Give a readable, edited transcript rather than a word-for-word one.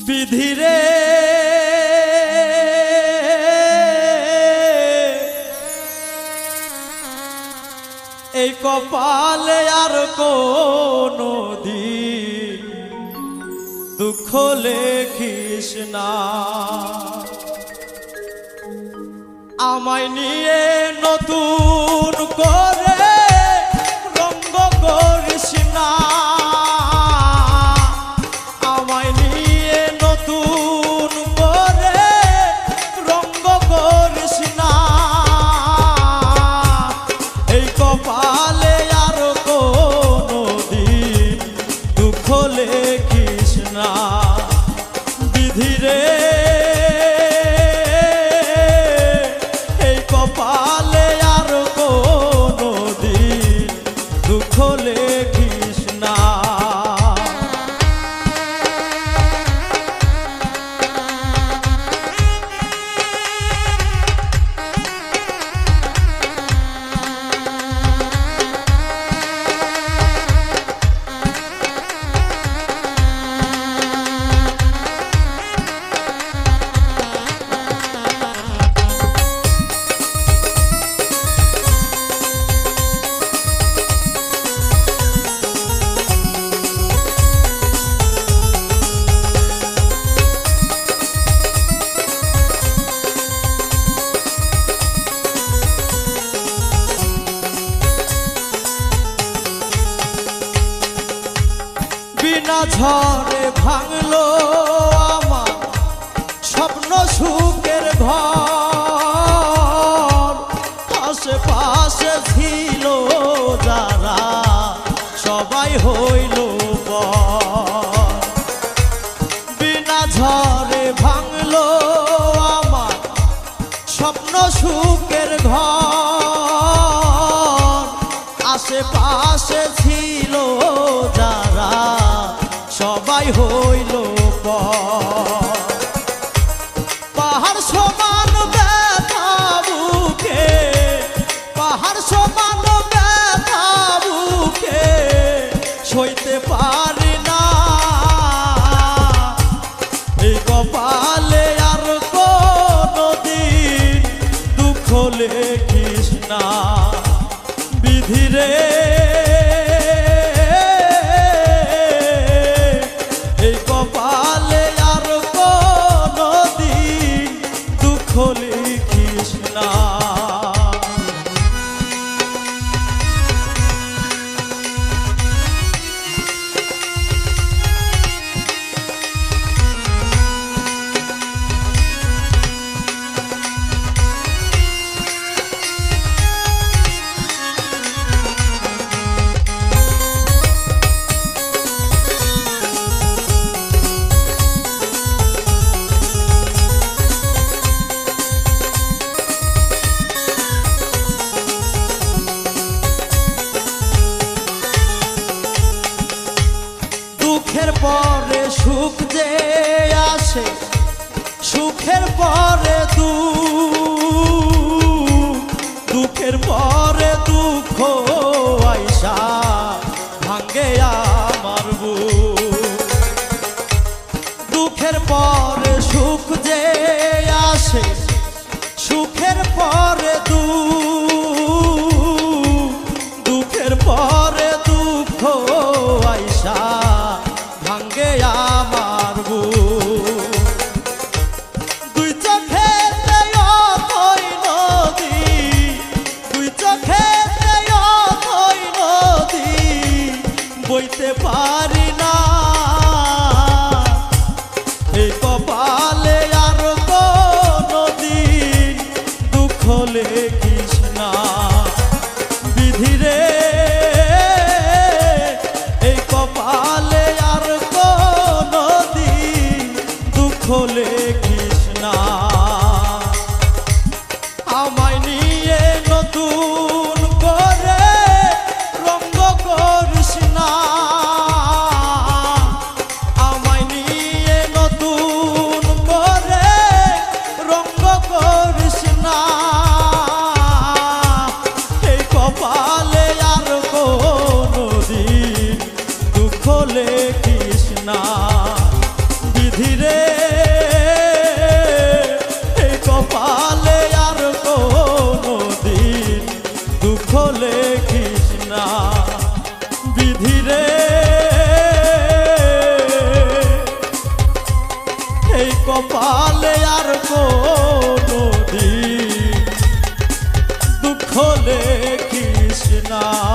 বিধিরে এই কপালে আর কোনো দিন দুঃখ লেখিস না, আমায় নিয়ে নতুন করে রঙ্গ করিস না, আমায় নিয়ে নতুন করে রঙ্গ করিস না। এই কপালে আর কোনো দিন দুঃখ লেখিস না, বিধিরে এই কপালে আর কোনো দিন দুঃখ লেখিস না। বিনা ঝড়ে ভাঙলো আমার স্বপ্ন সুখের ঘর, আশেপাশে ছিল যারা সবাই হইল পর। বিনা ঝড়ে ভাঙলো আমার স্বপ্ন সুখের ঘর, আশেপাশে ছিল যারা সবাই হইল পর। পাহাড় সমান ব্যথা বুকে, পাহাড় সমান ব্যথা বুকে সইতে পারি না। এই কপালে আর কোনো দিন দুঃখ লেখিস না, বিধিরে এই কপালে আর কোনো দিন দুঃখ লিখিস না। দুঃখের পরে সুখ যে আসে, সুখের পরে দুঃখ, দুঃখের পরে দুঃখ আইসা ভাঙ্গে আমার বুক। দুঃখের পরে সুখ যে আসে, সুখের পরে দুঃখ, দুঃখের পরে দুঃখ আইসা ভাঙ্গে আমার বুক। দুই চোখেতে অথই নদী, দুই চোখেতে অথই নদী বইতে পারি না। এই কপালে আর কোনো দিন দুঃখ লেখিস না, বিধিরে এই কপালে আর কোনো দিন দুঃখ লেখিস না। আমায় নিয়ে নতুন করে রঙ্গ করিস না, আমায় নিয়ে নতুন করে রঙ্গ করিস না। এই কপালে আর কোনো দিন দুঃখ লেখিস না, বিধিরে কপালে আর কোনো দিন দুঃখ লেখিস না।